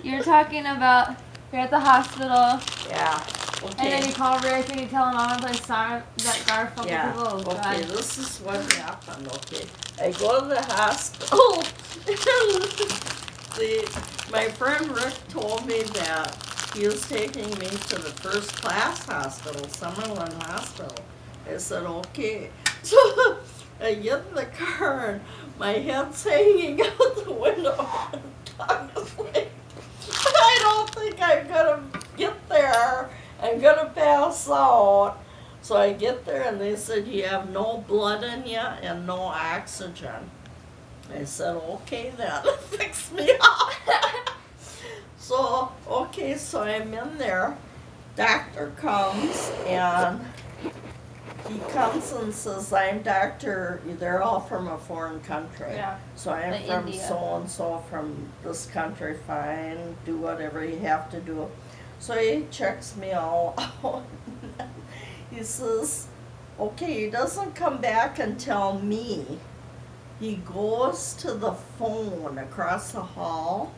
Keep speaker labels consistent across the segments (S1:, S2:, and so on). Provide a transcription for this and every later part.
S1: You're talking about you're at the hospital.
S2: Yeah.
S1: Okay. And then you call Rick and you tell him I'm gonna play song that Garfunkel people. Oh,
S2: okay, God. This is what happened, okay. I go to the hospital. See, my friend Rick told me that he was taking me to the first class hospital, Summerlin Hospital. I said, okay. So I get in the car and my head's hanging out the window. I don't think I'm gonna get there. I'm gonna pass out. So I get there and they said, you have no blood in you and no oxygen. I said, okay then, fix me up. So, okay, so I'm in there. Doctor comes and he comes and says, I'm doctor, they're all from a foreign country.
S1: Yeah.
S2: So I'm
S1: like
S2: from
S1: India.
S2: so-and-so from this country, fine, do whatever you have to do. So he checks me all out. He says, okay, he doesn't come back and tell me. He goes to the phone across the hall,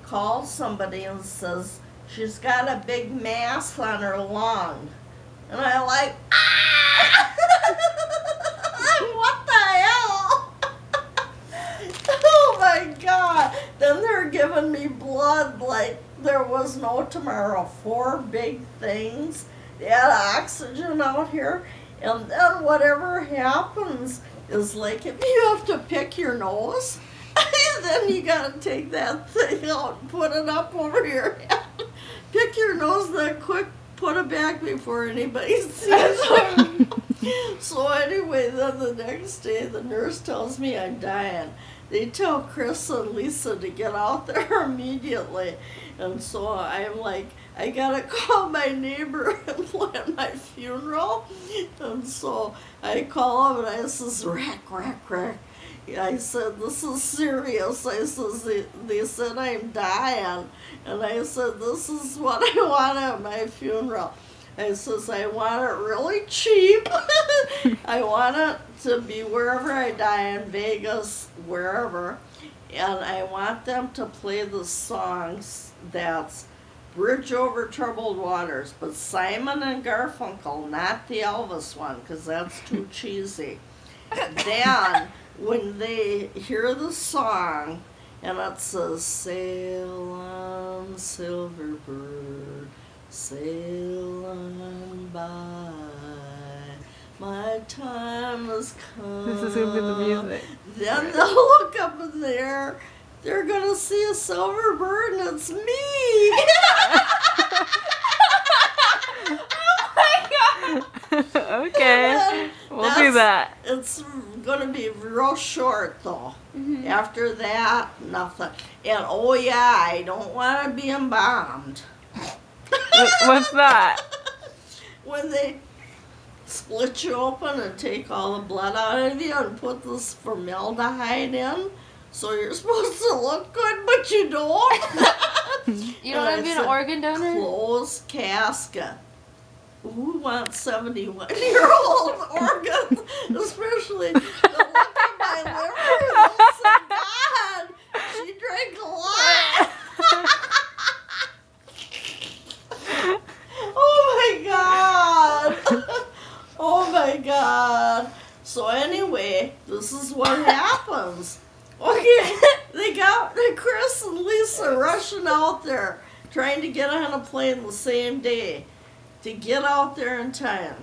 S2: calls somebody and says, she's got a big mass on her lung. And I'm like, ah! What the hell? Oh my God. Then they're giving me blood like there was no tomorrow. 4 big things. They had oxygen out here. And then whatever happens is like if you have to pick your nose, then you gotta take that thing out and put it up over your head. Pick your nose that quick, put it back before anybody sees it. So anyway, then the next day the nurse tells me I'm dying. They tell Chris and Lisa to get out there immediately. And so I'm like, I gotta call my neighbor and plan my funeral. And so I call him and I says, Rick. I said, this is serious. I says, they said I'm dying. And I said, this is what I want at my funeral. I says, I want it really cheap. I want it to be wherever I die, in Vegas, wherever. And I want them to play the songs that's Bridge Over Troubled Waters, but Simon and Garfunkel, not the Elvis one, because that's too cheesy. Then, when they hear the song, and it says, sail on, silver bird, sail on by, my time has come.
S3: This is going to be the music.
S2: Then they'll look up in the air, they're going to see a silver bird, and it's me!
S3: Okay, we'll do that.
S2: It's going to be real short, though. After that, nothing. And, oh yeah, I don't want to be embalmed.
S3: What's that?
S2: When they split you open and take all the blood out of you and put this formaldehyde in, so you're supposed to look good, but you don't.
S1: You don't want to be an organ donor?
S2: Closed casket. Who wants 71-year-old organs? Especially the look at my liver. Oh, God, she drank a lot. Oh my God. Oh my God. So anyway, this is what happens. Okay, they got Chris and Lisa rushing out there, trying to get on a plane the same day to get out there in time.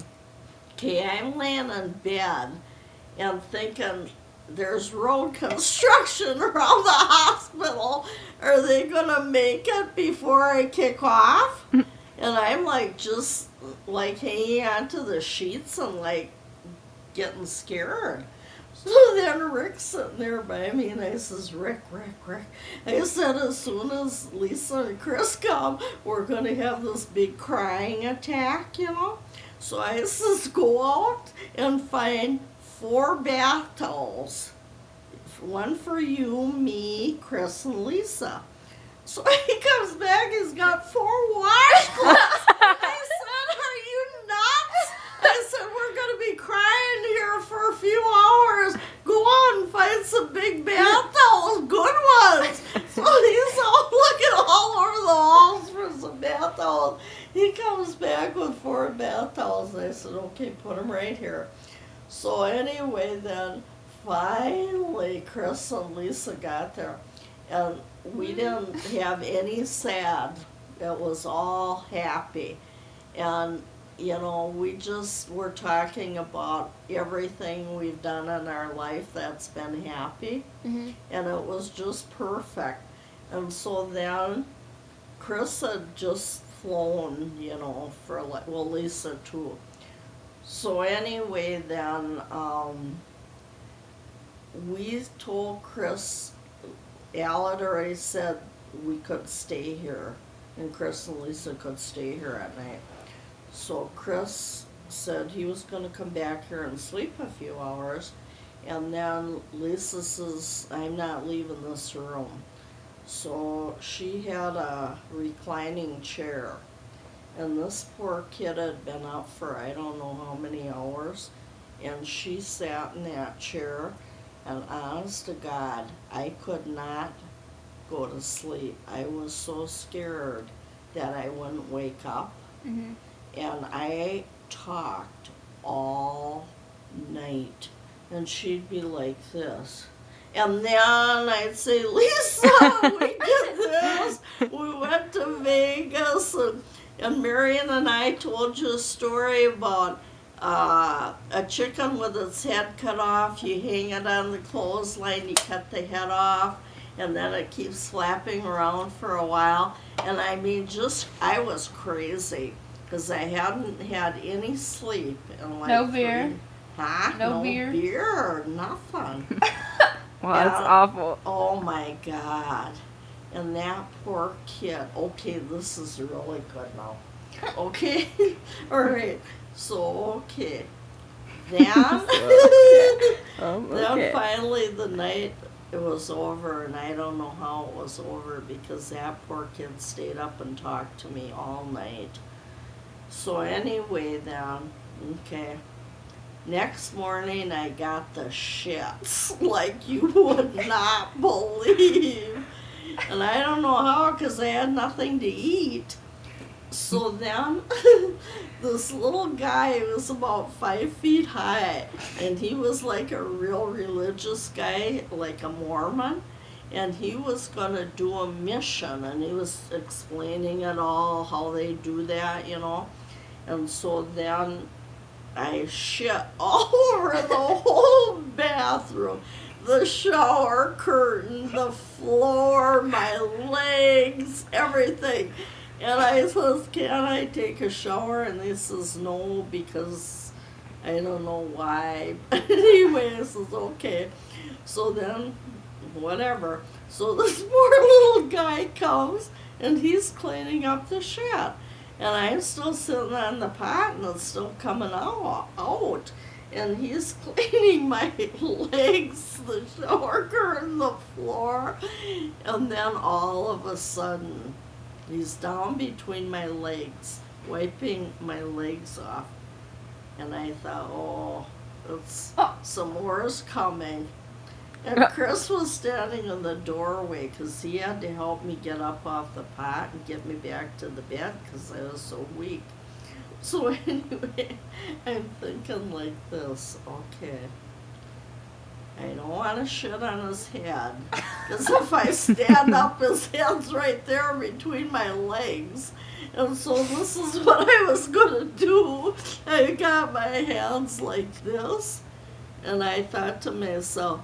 S2: Okay, I'm laying in bed and thinking there's road construction around the hospital. Are they gonna make it before I kick off? And I'm like just like hanging onto the sheets and like getting scared. So then Rick's sitting there by me and I says, Rick. I said, as soon as Lisa and Chris come, we're going to have this big crying attack, you know. So I says, go out and find 4 bath towels. One for you, me, Chris, and Lisa. So he comes back, he's got 4 washcloths. I said, are you nuts? I said, we're going to be crying here for a few hours. Go out and find some big bath towels, good ones. So he back with 4 bath towels. And I said, okay, put them right here. So anyway, then finally Chris and Lisa got there. And we didn't have any sad. It was all happy. And, you know, we just were talking about everything we've done in our life that's been happy.
S1: Mm-hmm.
S2: And it was just perfect. And so then Chris had just flown, you know, for like, well, Lisa too. So anyway, then we told Chris, Al had already said we could stay here, and Chris and Lisa could stay here at night. So Chris said he was going to come back here and sleep a few hours, and then Lisa says, I'm not leaving this room. So she had a reclining chair, and this poor kid had been up for I don't know how many hours, and she sat in that chair, and honest to God, I could not go to sleep. I was so scared that I wouldn't wake up,
S1: Mm-hmm.
S2: and I talked all night, and she'd be like this. And then I'd say, Lisa, we did this. We went to Vegas, and Marion and I told you a story about a chicken with its head cut off. You hang it on the clothesline, you cut the head off, and then it keeps flapping around for a while. And I mean, I was crazy, because I hadn't had any sleep in like
S1: No beer?
S2: Huh?
S1: No beer?
S2: beer, nothing.
S3: Well, that's
S2: Yeah.
S3: awful.
S2: Oh my God. And that poor kid. Okay, this is really good now. Okay? All right. So, okay. Then, then
S3: Okay.
S2: finally the night it was over, and I don't know how it was over because that poor kid stayed up and talked to me all night. So anyway then, okay. Next morning, I got the shits like you would not believe. And I don't know how, because I had nothing to eat. So then, this little guy was about 5 feet high, and he was like a real religious guy, like a Mormon. And he was going to do a mission, and he was explaining it all, how they do that, you know. And so then I shit all over the whole bathroom, the shower curtain, the floor, my legs, everything. And I says, can I take a shower? And he says, no, because I don't know why. But anyway, I says, okay. So then, whatever. So this poor little guy comes, and he's cleaning up the shit. And I'm still sitting on the pot, and it's still coming out. And he's cleaning my legs, the shower curtain, the floor. And then all of a sudden, he's down between my legs, wiping my legs off. And I thought, oh, some more is coming. And Chris was standing in the doorway because he had to help me get up off the pot and get me back to the bed because I was so weak. So anyway, I'm thinking like this, okay, I don't want to shit on his head, because if I stand up, his head's right there between my legs. And so this is what I was going to do. I got my hands like this, and I thought to myself,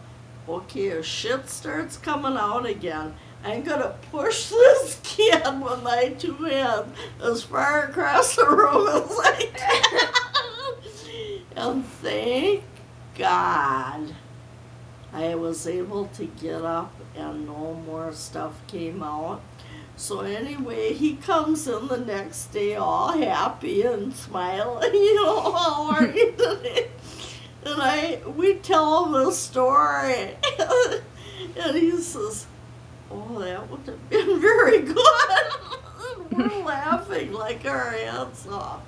S2: okay, if shit starts coming out again, I'm going to push this kid with my 2 hands as far across the room as I can. And thank God I was able to get up and no more stuff came out. So anyway, he comes in the next day all happy and smiling, you know, how are you today? And we tell him the story. And he says, oh, that would have been very good. We're laughing like our heads off.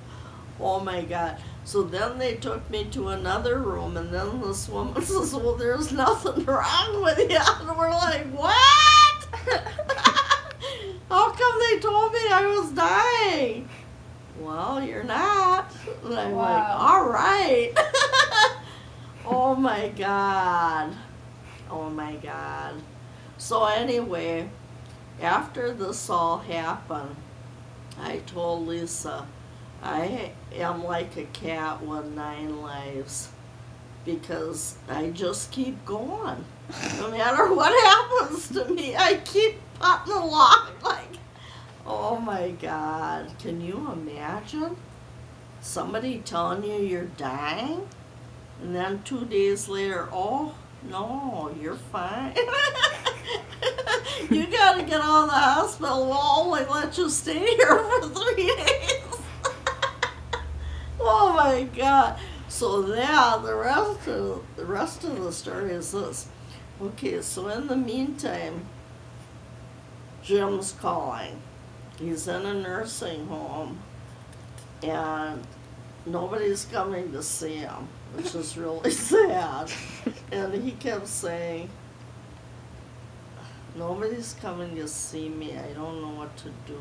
S2: Oh my God. So then they took me to another room, and then this woman says, well, there's nothing wrong with you. And we're like, what? How come they told me I was dying? well, you're not. And I'm like,
S1: Wow.
S2: all right. Oh my God. Oh my God. So anyway, after this all happened, I told Lisa, I am like a cat with 9 lives because I just keep going. No matter what happens to me, I keep putting along like, oh my God. Can you imagine somebody telling you you're dying? And then 2 days later, oh, no, you're fine. You gotta get out of the hospital. We'll only let you stay here for 3 days. Oh my God. So yeah, the rest of the story is this. Okay, so in the meantime, Jim's calling. He's in a nursing home and nobody's coming to see him, which is really sad. And he kept saying, nobody's coming to see me. I don't know what to do.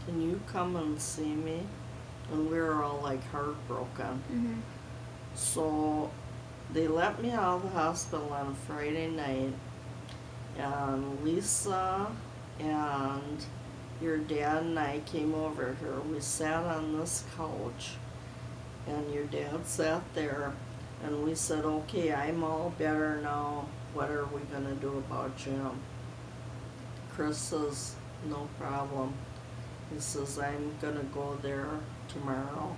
S2: Can you come and see me? And we were all like heartbroken.
S1: Mhm.
S2: So they let me out of the hospital on Friday night, and Lisa and your dad and I came over here. We sat on this couch, and your dad sat there, and we said, okay, I'm all better now. What are we going to do about Jim? Chris says, no problem. He says, I'm going to go there tomorrow,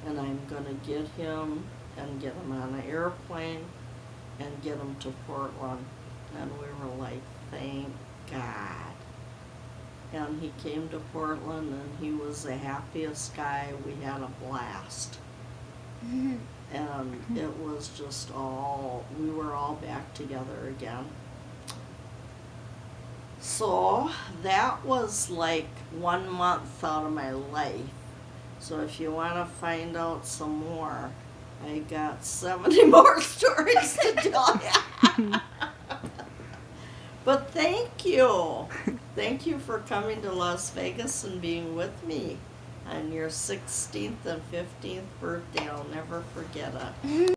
S2: and I'm going to get him and get him on an airplane and get him to Portland. And we were like, thank God. And he came to Portland, and he was the happiest guy. We had a blast. And it was just we were all back together again. So that was like 1 month out of my life. So if you want to find out some more, I got 70 more stories to tell you. But thank you. Thank you for coming to Las Vegas and being with me on your 16th and 15th birthday. I'll never forget it.